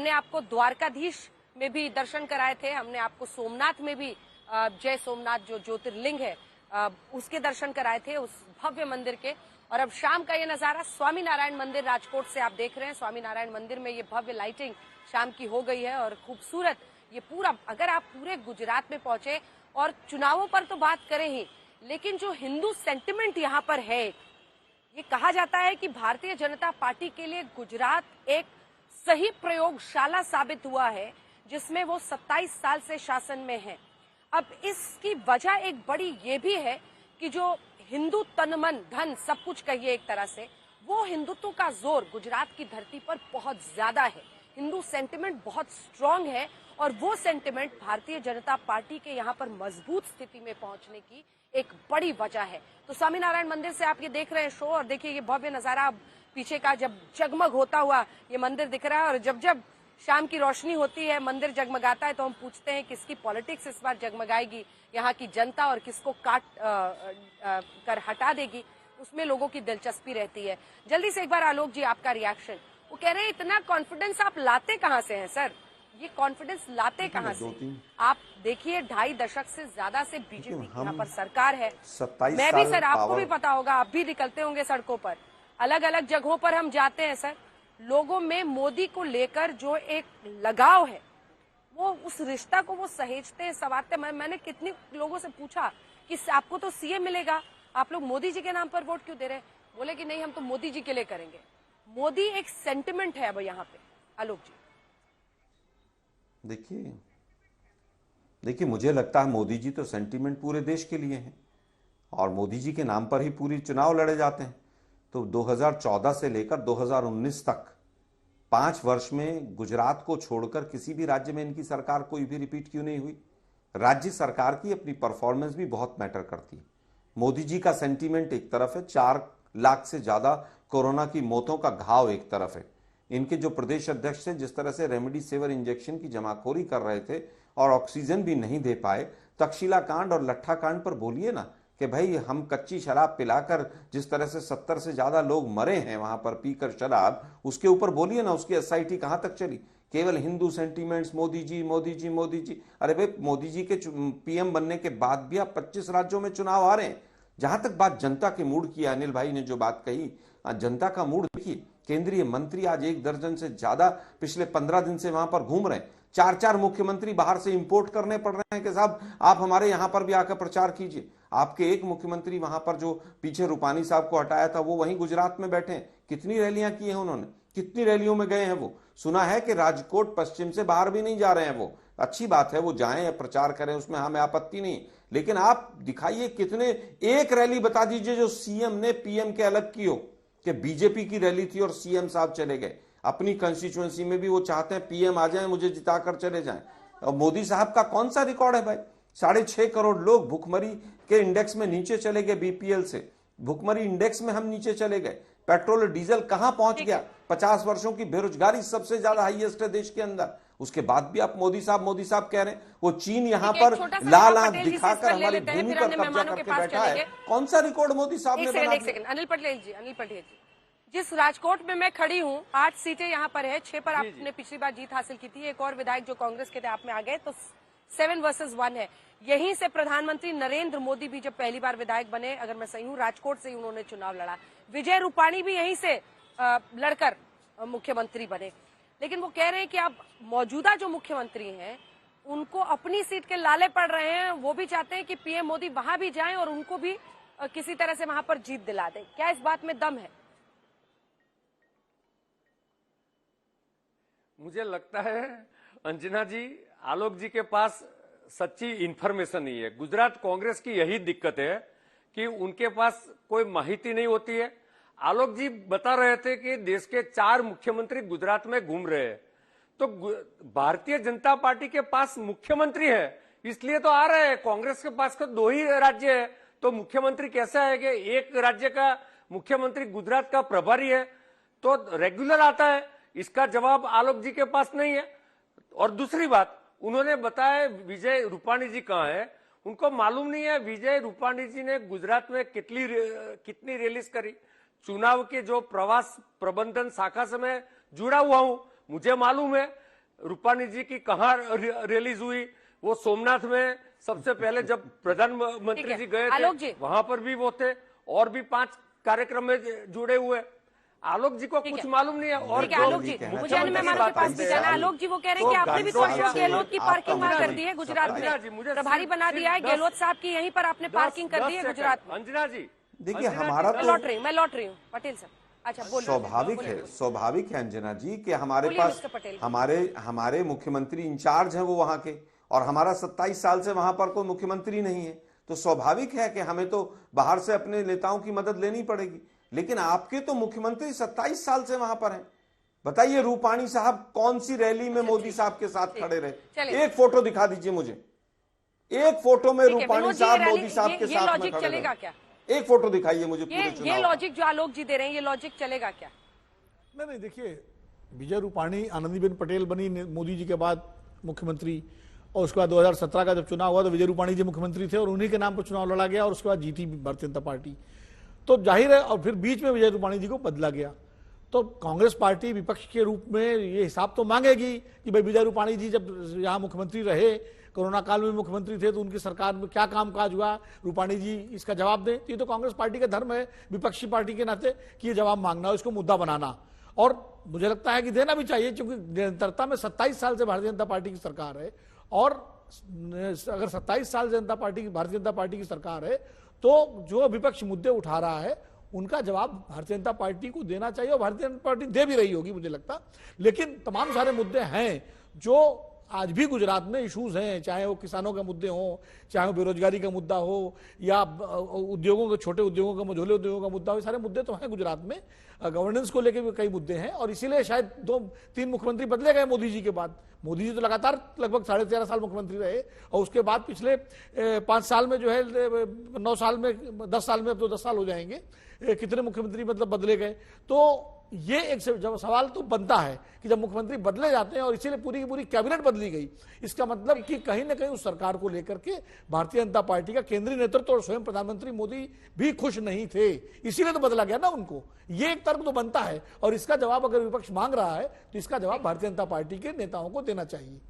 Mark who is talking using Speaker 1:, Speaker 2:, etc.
Speaker 1: हमने आपको द्वारकाधीश में भी दर्शन कराए थे, हमने आपको सोमनाथ में भी जय सोमनाथ जो ज्योतिर्लिंग है उसके दर्शन कराए थे, उस भव्य मंदिर के। और अब शाम का ये नजारा स्वामी नारायण मंदिर राजकोट से आप देख रहे हैं। स्वामी नारायण मंदिर में ये भव्य लाइटिंग शाम की हो गई है और खूबसूरत ये पूरा, अगर आप पूरे गुजरात में पहुंचे और चुनावों पर तो बात करें ही, लेकिन जो हिंदू सेंटिमेंट यहाँ पर है, ये कहा जाता है कि भारतीय जनता पार्टी के लिए गुजरात एक सही प्रयोगशाला साबित हुआ है, जिसमें वो 27 साल से शासन में है। अब इसकी वजह एक बड़ी ये भी है कि जो हिंदू तन मन धन सब कुछ कहिए एक तरह से, वो हिंदुत्व का जोर गुजरात की धरती पर बहुत ज्यादा है। हिंदू सेंटिमेंट बहुत स्ट्रांग है और वो सेंटिमेंट भारतीय जनता पार्टी के यहाँ पर मजबूत स्थिति में पहुंचने की एक बड़ी वजह है। तो स्वामीनारायण मंदिर से आप ये देख रहे हैं शो, और देखिए ये भव्य नजारा पीछे का जब जगमग होता हुआ ये मंदिर दिख रहा है। और जब जब शाम की रोशनी होती है, मंदिर जगमगाता है, तो हम पूछते हैं किसकी पॉलिटिक्स इस बार जगमगाएगी, यहाँ की जनता, और किसको काट कर हटा देगी, उसमें लोगों की दिलचस्पी रहती है। जल्दी से एक बार आलोक जी आपका रिएक्शन। वो कह रहे हैं इतना कॉन्फिडेंस आप लाते कहाँ से हैं सर, ये कॉन्फिडेंस लाते कहाँ से? आप देखिए 2.5 दशक से ज्यादा से बीजेपी यहाँ पर सरकार है। मैं भी सर, आपको भी पता होगा, आप भी निकलते होंगे सड़कों पर, अलग अलग जगहों पर हम जाते हैं सर। लोगों में मोदी को लेकर जो एक लगाव है, वो उस रिश्ता को वो सहेजते हैं, संवारते हैं। मैंने कितने लोगों से पूछा कि आपको तो सीएम मिलेगा, आप लोग मोदी जी के नाम पर वोट क्यों दे रहे हैं? बोले कि नहीं, हम तो मोदी जी के लिए करेंगे। मोदी एक सेंटिमेंट है अब यहाँ पे। आलोक जी
Speaker 2: देखिए मुझे लगता है मोदी जी तो सेंटिमेंट पूरे देश के लिए हैं और मोदी जी के नाम पर ही पूरी चुनाव लड़े जाते हैं। तो 2014 से लेकर 2019 तक 5 वर्ष में गुजरात को छोड़कर किसी भी राज्य में इनकी सरकार कोई भी रिपीट क्यों नहीं हुई? राज्य सरकार की अपनी परफॉर्मेंस भी बहुत मैटर करती है। मोदी जी का सेंटीमेंट एक तरफ है, 4 लाख से ज्यादा कोरोना की मौतों का घाव एक तरफ है। इनके जो प्रदेश अध्यक्ष थे, जिस तरह से रेमडेसिविर इंजेक्शन की जमाखोरी कर रहे थे और ऑक्सीजन भी नहीं दे पाए, तक्षशिला कांड और लट्ठा कांड पर बोलिए ना कि भाई हम कच्ची शराब पिलाकर जिस तरह से 70 से ज्यादा लोग मरे हैं वहां पर पीकर शराब, उसके ऊपर बोलिए ना उसकी एसआईटी कहां तक चली? केवल हिंदू सेंटीमेंट्स, मोदी जी मोदी जी मोदी जी। अरे भाई मोदी जी के पीएम बनने के बाद भी आप 25 राज्यों में चुनाव आ रहे हैं। जहां तक बात जनता के मूड की, अनिल भाई ने जो बात कही, जनता का मूड देखिए। केंद्रीय मंत्री आज 1 दर्जन से ज्यादा पिछले 15 दिन से वहां पर घूम रहे हैं। 4-4 मुख्यमंत्री बाहर से इंपोर्ट करने पड़ रहे हैं कि साहब आप हमारे यहां पर भी आकर प्रचार कीजिए। आपके एक मुख्यमंत्री वहां पर जो पीछे रूपानी साहब को हटाया था, वो वहीं गुजरात में बैठे हैं। कितनी रैलियां की हैं उन्होंने, कितनी रैलियों में गए हैं वो। सुना है कि राजकोट पश्चिम से बाहर भी नहीं जा रहे हैं वो। अच्छी बात है, वो जाएं या प्रचार करें, उसमें हमें आपत्ति नहीं, लेकिन आप दिखाइए कितने, एक रैली बता दीजिए जो सीएम ने पीएम के अलग की हो, कि बीजेपी की रैली थी और सीएम साहब चले गए। अपनी कंस्टिट्यूएंसी में भी वो चाहते हैं पीएम आ जाएं, मुझे जिताकर चले जाएं। और मोदी साहब का कौन सा रिकॉर्ड है भाई? 6.5 करोड़ लोग भुखमरी के इंडेक्स में नीचे चले गए, बीपीएल से भुखमरी इंडेक्स में हम नीचे चले गए। पेट्रोल और डीजल कहां पहुंच गया? 50 वर्षों की बेरोजगारी सबसे ज्यादा हाईएस्ट है देश के अंदर। उसके बाद भी आप मोदी साहब कह रहे हैं। वो चीन यहां पर लाल आंख दिखाकर हमारी भूमि पर कब्जा करके बैठा है। कौन सा रिकॉर्ड मोदी साहब ने बना दिया?
Speaker 1: अनिल पटेल जी, जिस राजकोट में मैं खड़ी हूँ, 8 सीटें यहाँ पर है, 6 पर आपने पिछली बार जीत हासिल की थी। एक और विधायक जो कांग्रेस के थे आप में आ गए, तो 7 वर्सेस 1 है। यहीं से प्रधानमंत्री नरेंद्र मोदी भी जब पहली बार विधायक बने, अगर मैं सही हूँ, राजकोट से ही उन्होंने चुनाव लड़ा। विजय रूपाणी भी यहीं से लड़कर मुख्यमंत्री बने। लेकिन वो कह रहे हैं कि अब मौजूदा जो मुख्यमंत्री हैं उनको अपनी सीट के लाले पड़ रहे हैं। वो भी चाहते हैं कि पीएम मोदी वहां भी जाएं और उनको भी किसी तरह से वहां पर जीत दिला दें। क्या इस बात में दम है?
Speaker 3: मुझे लगता है अंजना जी, आलोक जी के पास सच्ची इंफॉर्मेशन नहीं है। गुजरात कांग्रेस की यही दिक्कत है कि उनके पास कोई माहिती नहीं होती है। आलोक जी बता रहे थे कि देश के 4 मुख्यमंत्री गुजरात में घूम रहे हैं, तो भारतीय जनता पार्टी के पास मुख्यमंत्री है इसलिए तो आ रहे हैं। कांग्रेस के पास तो 2 ही राज्य है, तो मुख्यमंत्री कैसा है कि एक राज्य का मुख्यमंत्री गुजरात का प्रभारी है तो रेगुलर आता है? इसका जवाब आलोक जी के पास नहीं है। और दूसरी बात, उन्होंने बताया विजय रूपाणी जी कहाँ है, उनको मालूम नहीं है विजय रूपाणी जी ने गुजरात में कितनी रैलीज करी। चुनाव के जो प्रवास प्रबंधन शाखा से मैं जुड़ा हुआ हूं, मुझे मालूम है रूपानी जी की कहाँ रिलीज हुई? वो सोमनाथ में सबसे पहले जब प्रधानमंत्री जी गए
Speaker 1: आलोक
Speaker 3: थे
Speaker 1: जी।
Speaker 3: वहां पर भी वो थे, और भी 5 कार्यक्रम में जुड़े हुए। आलोक जी को कुछ मालूम नहीं है। और
Speaker 1: ठीक है आलोक जी, मुझे अन्य मेहमानों के पास भी जाना है। आलोक जी वो कह रहे हैं कि आपने भी तो अशोक गहलोत की पार्किंग वहां कर दी है गुजरात में, प्रभारी बना दिया है गहलोत साहब की, यहीं पर आपने पार्किंग कर दी है गुजरात में।
Speaker 3: अंजना जी
Speaker 2: देखिए हमारा
Speaker 1: मैं
Speaker 2: तो
Speaker 1: लौट रही हूँ पटेल साहब। अच्छा बोलिए।
Speaker 2: स्वाभाविक है अंजना जी कि हमारे
Speaker 1: बोलिए
Speaker 2: पास
Speaker 1: मिस्टर पटेल।
Speaker 2: हमारे मुख्यमंत्री इंचार्ज हैं वो वहां के, और हमारा 27 साल से वहां पर कोई मुख्यमंत्री नहीं है, तो स्वाभाविक है कि हमें तो बाहर से अपने नेताओं की मदद लेनी पड़ेगी। लेकिन आपके तो मुख्यमंत्री 27 साल से वहां पर हैं। बताइए रूपाणी साहब कौन सी रैली में मोदी साहब के साथ खड़े रहे? एक फोटो दिखा दीजिए मुझे, एक फोटो में रूपाणी साहब मोदी साहब के साथ में खड़े
Speaker 1: चलेगा
Speaker 2: रहे।
Speaker 1: क्या?
Speaker 2: एक फोटो दिखाइए मुझे पूरे चुनाव।
Speaker 1: ये लॉजिक जो आलोक जी दे रहे हैं, ये लॉजिक चलेगा क्या?
Speaker 4: नहीं देखिए, विजय रूपाणी आनंदीबेन पटेल बनी मोदी जी के बाद मुख्यमंत्री, और उसके बाद 2017 का जब चुनाव हुआ तो विजय रूपाणी जी मुख्यमंत्री थे और उन्हीं के नाम पर चुनाव लड़ा गया और उसके बाद जीती भारतीय जनता पार्टी। तो जाहिर है, और फिर बीच में विजय रूपाणी जी को बदला गया, तो कांग्रेस पार्टी विपक्ष के रूप में ये हिसाब तो मांगेगी कि भाई विजय रूपाणी जी जब यहाँ मुख्यमंत्री रहे, कोरोना काल में मुख्यमंत्री थे, तो उनकी सरकार में क्या कामकाज हुआ, रूपाणी जी इसका जवाब दें। ये तो कांग्रेस पार्टी का धर्म है विपक्षी पार्टी के नाते कि ये जवाब मांगना, इसको मुद्दा बनाना, और मुझे लगता है कि देना भी चाहिए, क्योंकि निरंतरता में 27 साल से भारतीय जनता पार्टी की सरकार है, और अगर 27 साल भारतीय जनता पार्टी की सरकार है तो जो विपक्ष मुद्दे उठा रहा है उनका जवाब भारतीय जनता पार्टी को देना चाहिए, और भारतीय जनता पार्टी दे भी रही होगी मुझे लगता। लेकिन तमाम सारे मुद्दे हैं जो आज भी गुजरात में इश्यूज हैं, चाहे वो किसानों के मुद्दे हों, चाहे वो बेरोजगारी का मुद्दा हो, या उद्योगों के, छोटे उद्योगों का, मझोले उद्योगों का मुद्दा हो, सारे मुद्दे तो हैं गुजरात में। गवर्नेंस को लेकर भी कई मुद्दे हैं, और इसीलिए शायद 2-3 मुख्यमंत्री बदले गए मोदी जी के बाद। मोदी जी तो लगातार लगभग 13.5 साल मुख्यमंत्री रहे, और उसके बाद पिछले 5 साल में जो है 9 साल में 10 साल में, अब तो 10 साल हो जाएंगे, कितने मुख्यमंत्री मतलब बदले गए। तो ये एक जब सवाल तो बनता है कि जब मुख्यमंत्री बदले जाते हैं, और इसीलिए पूरी की पूरी कैबिनेट बदली गई, इसका मतलब कि कहीं ना कहीं उस सरकार को लेकर के भारतीय जनता पार्टी का केंद्रीय नेतृत्व और स्वयं प्रधानमंत्री मोदी भी खुश नहीं थे, इसीलिए तो बदला गया ना उनको। ये एक तर्क तो बनता है, और इसका जवाब अगर विपक्ष मांग रहा है तो इसका जवाब भारतीय जनता पार्टी के नेताओं को देना चाहिए।